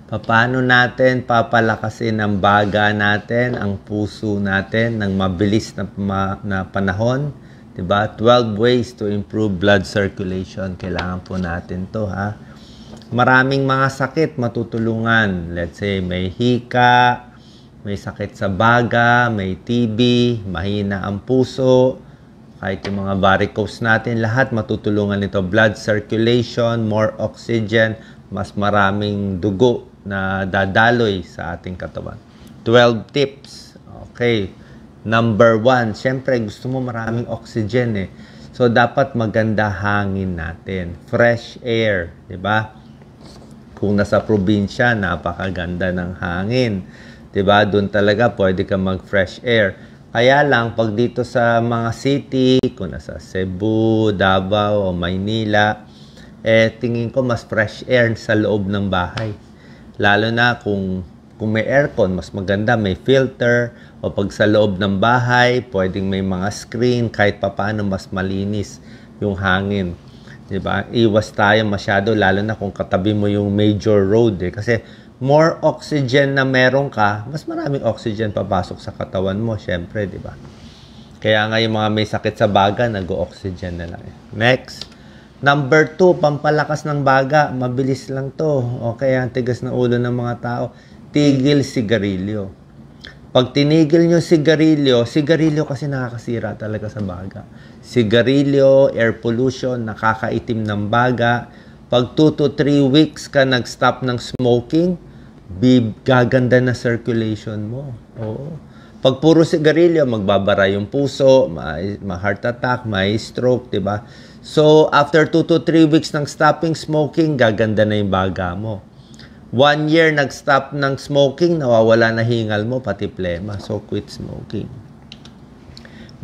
Paano natin papalakasin ang baga natin, ang puso natin ng mabilis na panahon? Diba? 12 ways to improve blood circulation. Kailangan po natin to, ha? Maraming mga sakit matutulungan. Let's say may hika, may sakit sa baga, may TB, mahina ang puso, kahit yung mga varicose natin, lahat matutulungan nito. Blood circulation, more oxygen, mas maraming dugo na dadaloy sa ating katawan. 12 tips. Okay. Number 1, syempre gusto mo maraming oxygen eh. So dapat maganda hangin natin. Fresh air, 'di ba? Kung nasa probinsya, napakaganda ng hangin. 'Di ba? Doon talaga pwede ka mag-fresh air. Kaya lang pag dito sa mga city, kung nasa Cebu, Davao o Maynila, tingin ko mas fresh air sa loob ng bahay. Lalo na kung may aircon, mas maganda, may filter, o pag sa loob ng bahay, pwedeng may mga screen, kahit papaano mas malinis yung hangin. Diba? Iwas tayo masyado, lalo na kung katabi mo yung major road. Kasi more oxygen na meron ka, mas maraming oxygen papasok sa katawan mo, syempre, diba? Kaya nga yung mga may sakit sa baga, nag-oxygen na lang. Next. Number 2, pampalakas ng baga. Mabilis lang to. Okay, ang tigas na ulo ng mga tao. Tigil sigarilyo. Pag tinigil nyo sigarilyo kasi nakakasira talaga sa baga. Sigarilyo, air pollution, nakakaitim ng baga. Pag 2 to 3 weeks ka nag-stop ng smoking, gaganda na circulation mo. Oo. Pag puro sigarilyo, magbabara yung puso, may heart attack, may stroke, diba? So, after 2 to 3 weeks ng stopping smoking, gaganda na yung baga mo. 1 year nag-stop ng smoking, nawawala na hingal mo, pati plema. So, quit smoking.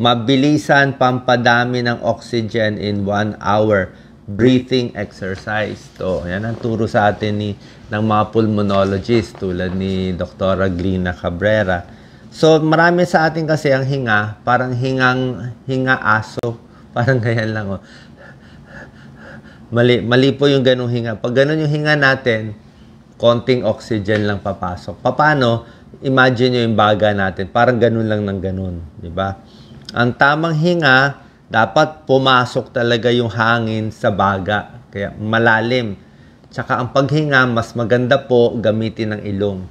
Mabilisan pampadami ng oxygen in 1 hour. Breathing exercise. To, yan ang turo sa atin ng mga pulmonologist tulad ni Dr. Glina Cabrera. So, marami sa atin kasi ang hinga, parang hinga aso. Parang ganyan lang. Oh. Mali po yung ganung hinga. Pag ganun yung hinga natin, konting oxygen lang papasok. Paano? Imagine nyo yung baga natin. Parang ganun lang ng ganun. Diba? Ang tamang hinga, dapat pumasok talaga yung hangin sa baga. Kaya malalim. Tsaka ang paghinga, mas maganda po gamitin ng ilong.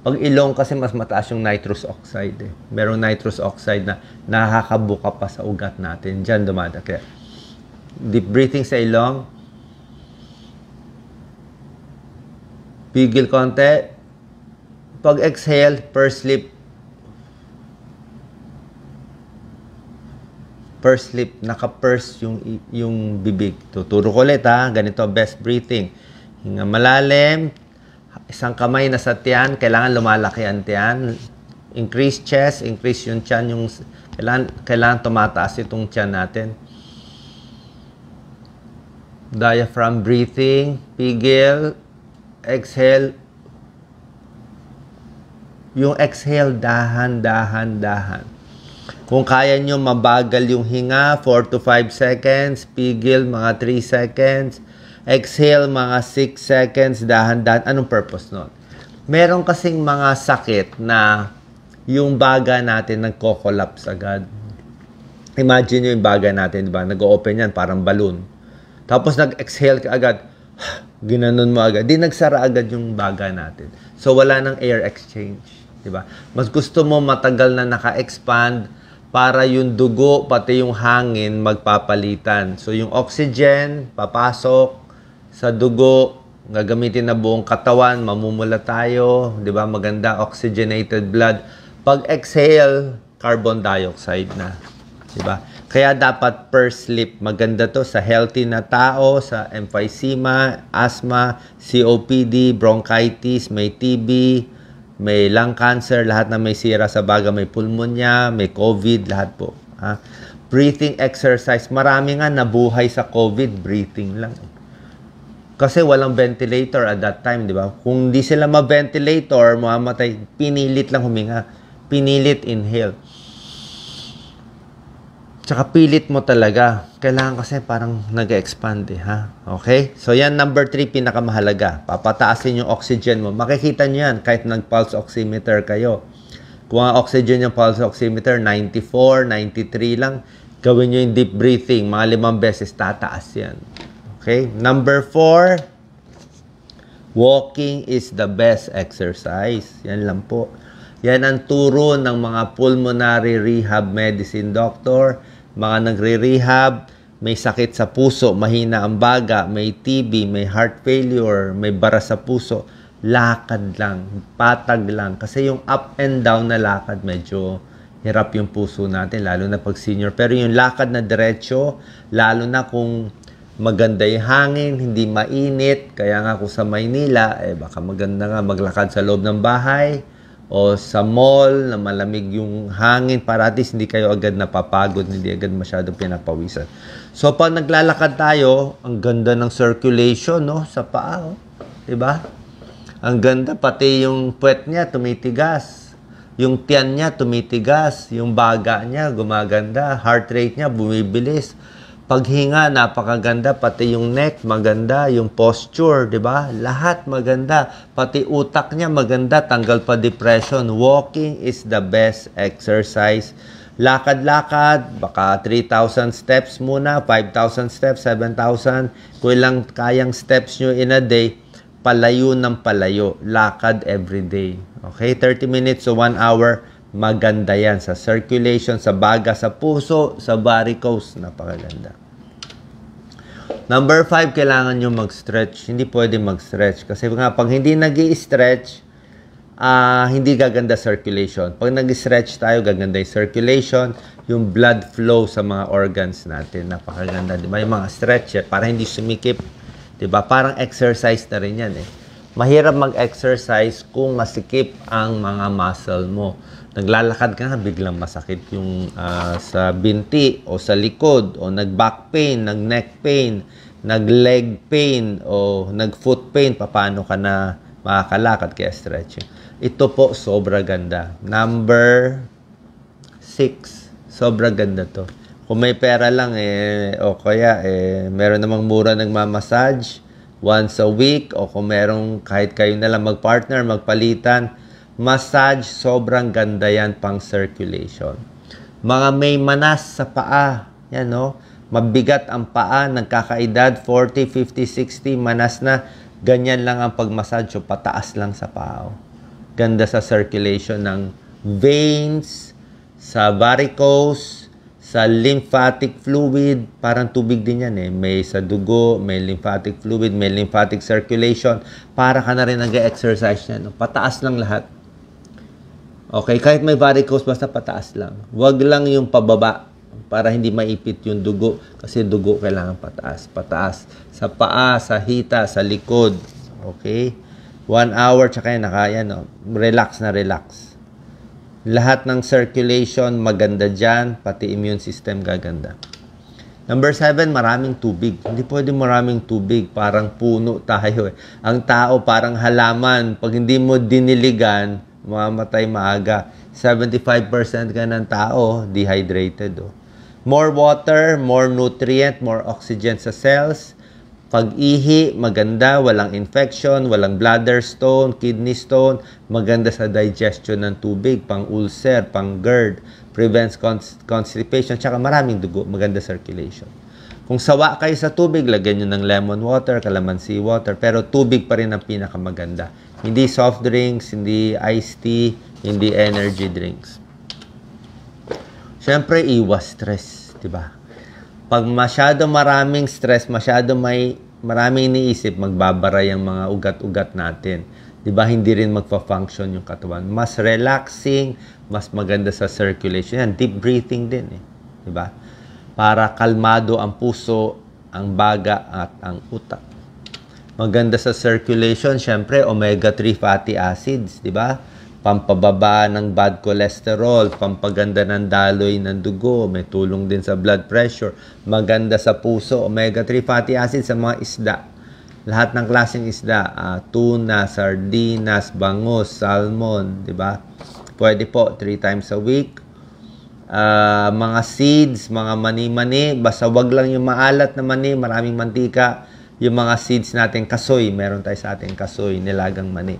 Pag ilong kasi mas mataas yung nitrous oxide. Merong nitrous oxide na nakakabuka pa sa ugat natin. Diyan dumada. Kaya deep breathing sa ilong. Pigil konti. Pag exhale, first lip. First lip, naka-purse yung bibig. Tuturo ko ulit ha. Ganito, best breathing. Hinga malalim. Isang kamay na sa tiyan. Kailangan lumalaki ang tiyan. Increase chest, increase yung tiyan. Kailangan tumataas itong tiyan natin. Diaphragm breathing. Pigil. Exhale. Yung exhale, dahan. Kung kaya nyo mabagal yung hinga, 4 to 5 seconds. Pigil, mga 3 seconds. Exhale, mga 6 seconds. Dahan. Anong purpose nun? Meron kasing mga sakit na yung baga natin nagko-collapse agad. Imagine nyo yung baga natin, diba? Nag-open yan, parang balloon. Tapos nag-exhale ka agad. Ginanon mo agad. Di nagsara agad yung baga natin. So, wala nang air exchange. Diba? Mas gusto mo matagal na naka-expand para yung dugo, pati yung hangin, magpapalitan. So, yung oxygen, papasok sa dugo, gagamitin na buong katawan, mamumula tayo. Diba? Maganda, oxygenated blood. Pag exhale, carbon dioxide na. Diba? Kaya dapat first lip. Maganda to sa healthy na tao, sa emphysema, asthma, COPD, bronchitis, may TB, may lung cancer, lahat na may sira sa baga, may pulmonya, may COVID, lahat po. Ha? Breathing exercise. Marami nga nabuhay sa COVID, breathing lang. Kasi walang ventilator at that time, di ba? Kung di sila ma-ventilator, mamamatay, pinilit lang huminga. Pinilit inhale. Tsaka pilit mo talaga. Kailangan kasi parang nag-expand ha? Okay? So yan, number 3, pinakamahalaga. Papataasin yung oxygen mo. Makikita nyo yan kahit nag-pulse oximeter kayo. Kung ang oxygen yung pulse oximeter, 94, 93 lang, gawin nyo yung deep breathing. Mga 5 beses, tataas yan. Okay? Number 4, walking is the best exercise. Yan lang po. Yan ang turo ng mga pulmonary rehab medicine doctor, mga nagre-rehab, may sakit sa puso, mahina ang baga, may TB, may heart failure, may bara sa puso. Lakad lang, patag lang. Kasi yung up and down na lakad, medyo hirap yung puso natin, lalo na pag senior. Pero yung lakad na diretso, lalo na kung maganda yung hangin, hindi mainit. Kaya nga kung sa Maynila, baka maganda nga maglakad sa loob ng bahay o sa mall na malamig yung hangin para at least hindi kayo agad napapagod, hindi agad masyadong pinapawisan. So pag naglalakad tayo, ang ganda ng circulation sa paa, diba? Ang ganda, pati yung puwet niya tumitigas. Yung tiyan niya tumitigas. Yung baga niya gumaganda. Heart rate niya bumibilis. Paghinga, napakaganda. Pati yung neck, maganda. Yung posture, di ba? Lahat maganda. Pati utak niya maganda. Tanggal pa depression. Walking is the best exercise. Lakad-lakad, baka 3,000 steps muna, 5,000 steps, 7,000. Kung ilang kayang steps nyo in a day, palayo ng palayo. Lakad everyday. Okay? 30 minutes to 1 hour. Maganda yan. Sa circulation, sa baga, sa puso, sa varicose. Napakaganda. Number 5, kailangan nyo mag-stretch. Hindi pwede mag-stretch. Kasi nga, pag hindi nag-i-stretch, hindi gaganda circulation. Pag nag-stretch tayo, gaganda yung circulation, yung blood flow sa mga organs natin. Napakaganda. Diba? Yung mga stretch, para hindi sumikip. Diba? Parang exercise na rin yan Mahirap mag-exercise kung masikip ang mga muscle mo. Naglalakad ka nga, biglang masakit yung sa binti o sa likod o nag-back pain, nag-neck pain, nag-leg pain o nag-foot pain. Paano ka na makakalakad kaya stretching? Ito po, sobra ganda. Number 6, sobra ganda to. Kung may pera lang, o kaya, meron namang mura nagmamassage once a week, o kung merong kahit kayo na lang magpartner, magpalitan, massage, sobrang ganda yan pang circulation. Mga may manas sa paa, yan mabigat ang paa, nagkakaedad, 40, 50, 60, manas na, ganyan lang ang pagmassage, so pataas lang sa paa. Ganda sa circulation ng veins, sa varicose, sa lymphatic fluid, parang tubig din yan May sa dugo, may lymphatic fluid, may lymphatic circulation. Para ka na rin nag-exercise yan. Pataas lang lahat. Okay, kahit may varicose, basta pataas lang. Huwag lang yung pababa para hindi maipit yung dugo. Kasi dugo kailangan pataas. Pataas. Sa paa, sa hita, sa likod. Okay? 1 hour, tsaka yan, relax na relax. Lahat ng circulation, maganda dyan. Pati immune system, gaganda. Number 7, maraming tubig. Hindi pwede maraming tubig. Parang puno tayo Ang tao, parang halaman. Pag hindi mo diniligan, mamamatay maaga. 75% ka ng tao, dehydrated. More water, more nutrient, more oxygen sa cells. Pag-ihi, maganda, walang infection, walang bladder stone, kidney stone, maganda sa digestion ng tubig, pang-ulcer, pang-GERD, prevents constipation, tsaka maraming dugo, maganda circulation. Kung sawa kayo sa tubig, lagyan nyo ng lemon water, calamansi water, pero tubig pa rin ang pinakamaganda. Hindi soft drinks, hindi iced tea, hindi energy drinks. Siyempre, iwas stress, diba? Pag masyado maraming stress, masyado maraming iniisip, magbabara yung mga ugat-ugat natin. Diba? Hindi rin magpa-function yung katawan. Mas relaxing, mas maganda sa circulation. Yan, deep breathing din Diba? Para kalmado ang puso, ang baga, at ang utak. Maganda sa circulation, syempre, omega-3 fatty acids, diba? Pampababa ng bad cholesterol, pampaganda ng daloy ng dugo, may tulong din sa blood pressure, maganda sa puso, omega-3 fatty acids sa mga isda. Lahat ng klaseng isda, tuna, sardinas, bangus, salmon, di ba? Pwede po 3 times a week. mga seeds, mga mani-mani, basta wag lang yung maalat na mani, maraming mantika. Yung mga seeds natin, kasoy, meron tayo sa ating kasoy, nilagang mani.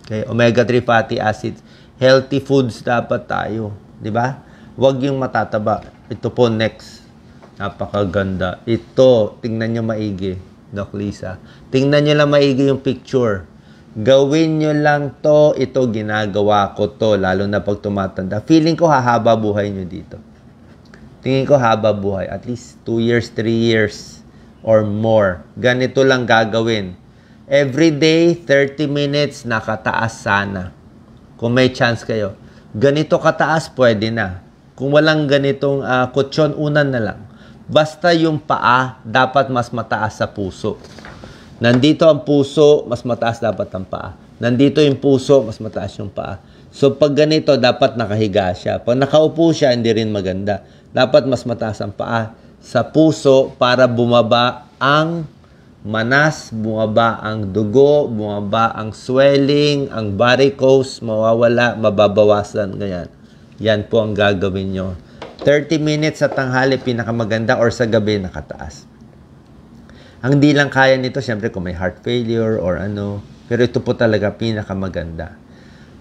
Okay, omega-3 fatty acids. Healthy foods dapat tayo, di ba? Wag yung matataba. Ito po next. Napakaganda. Ito, tingnan nyo maigi, Doc Lisa. Tingnan nyo lang maigi yung picture. Gawin nyo lang to, ito ginagawa ko to, lalo na pag tumatanda. Feeling ko hahaba buhay nyo dito. Tingin ko haba buhay, at least 2 years, 3 years, or more. Ganito lang gagawin. Every day, 30 minutes, nakataas sana. Kung may chance kayo. Ganito kataas, pwede na. Kung walang ganitong kutsyon, unan na lang. Basta yung paa, dapat mas mataas sa puso. Nandito ang puso, mas mataas dapat ang paa. Nandito yung puso, mas mataas yung paa. So, pag ganito, dapat nakahiga siya. Pag nakaupo siya, hindi rin maganda. Dapat mas mataas ang paa sa puso para bumaba ang manas, bumaba ang dugo, bumaba ang swelling, ang varicose, mawawala, mababawasan. Ganyan. Yan po ang gagawin nyo. 30 minutes sa tanghali, pinakamaganda, or sa gabi, nakataas. Ang di lang kaya nito, siyempre kung may heart failure or ano. Pero ito po talaga pinakamaganda.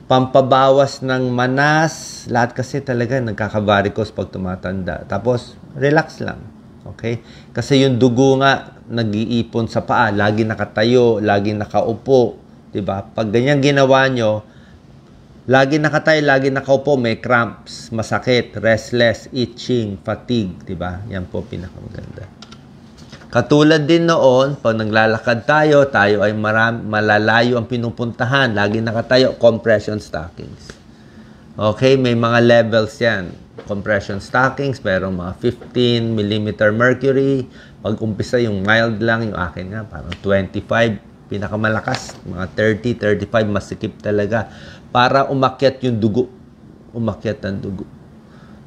Pampabawas ng manas. Lahat kasi talaga nagkakavaricose pag tumatanda. Tapos, relax lang. Okay? Kasi yung dugo nga, nag-iipon sa paa. Lagi nakatayo, lagi nakaupo. Diba? Pag ganyan ginawa nyo, lagi nakatayo, lagi nakaupo, may cramps, masakit, restless, itching, fatigue. Diba? Yan po pinakamaganda. Katulad din noon, pag naglalakad tayo ay malalayo ang pinupuntahan. Lagi nakatayo, compression stockings. Okay, may mga levels yan. Compression stockings, pero mga 15 mm mercury. Pag umpisa yung mild lang, yung akin nga, parang 25, pinakamalakas. Mga 30, 35, masikip talaga. Para umakyat yung dugo. Umakyat ang dugo.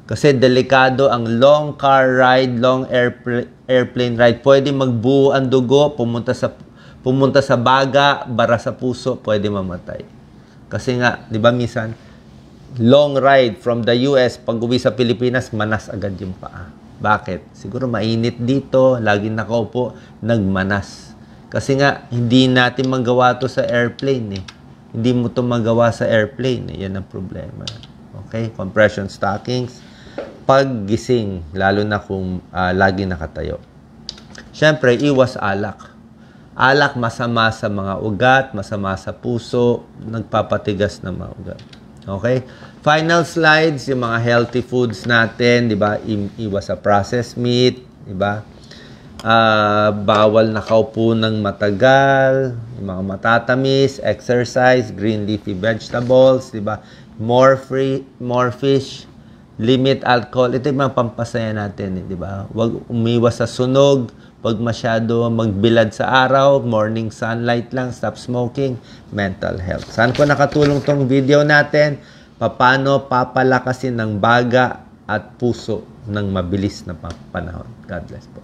Kasi delikado ang long car ride, long airplane ride. Pwede magbuo ang dugo, pumunta sa baga, bara sa puso, pwede mamatay. Kasi nga, di ba minsan, long ride from the US, pag uwi sa Pilipinas, manas agad yung paa. Bakit? Siguro mainit dito, laging nakaupo, nagmanas. Kasi nga, hindi natin magawa to sa airplane eh. Hindi mo to magawa sa airplane eh. Yan ang problema. Okay? Compression stockings. Paggising, lalo na kung lagi nakatayo. Siyempre, iwas alak. Alak masama sa mga ugat, masama sa puso, nagpapatigas ng mga ugat. Okay? Final slides, yung mga healthy foods natin, di ba? Iwas sa processed meat, di ba? Bawal nakaupo ng matagal, yung mga matatamis, exercise, green leafy vegetables, di ba? More fish, limit alcohol. Ito yung mga pampasaya natin, di ba? Huwag umiwas sa sunog, huwag masyado magbilad sa araw, morning sunlight lang, stop smoking, mental health. Saan ko nakatulong tong video natin? Paano papalakasin ng baga at puso ng mabilis na panahon. God bless po.